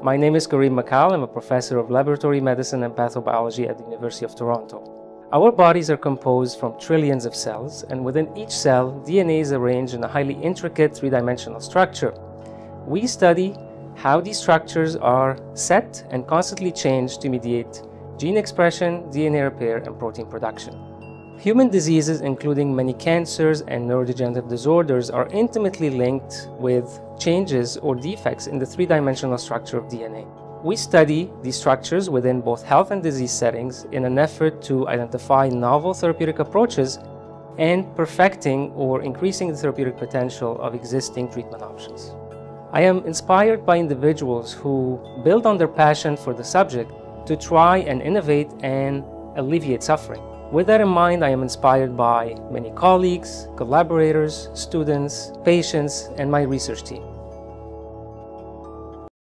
My name is Karim Mekhail. I'm a professor of laboratory medicine and pathobiology at the University of Toronto. Our bodies are composed from trillions of cells, and within each cell, DNA is arranged in a highly intricate three-dimensional structure. We study how these structures are set and constantly changed to mediate gene expression, DNA repair, and protein production. Human diseases, including many cancers and neurodegenerative disorders, are intimately linked with changes or defects in the three-dimensional structure of DNA. We study these structures within both health and disease settings in an effort to identify novel therapeutic approaches and perfecting or increasing the therapeutic potential of existing treatment options. I am inspired by individuals who build on their passion for the subject to try and innovate and alleviate suffering. With that in mind, I am inspired by many colleagues, collaborators, students, patients, and my research team.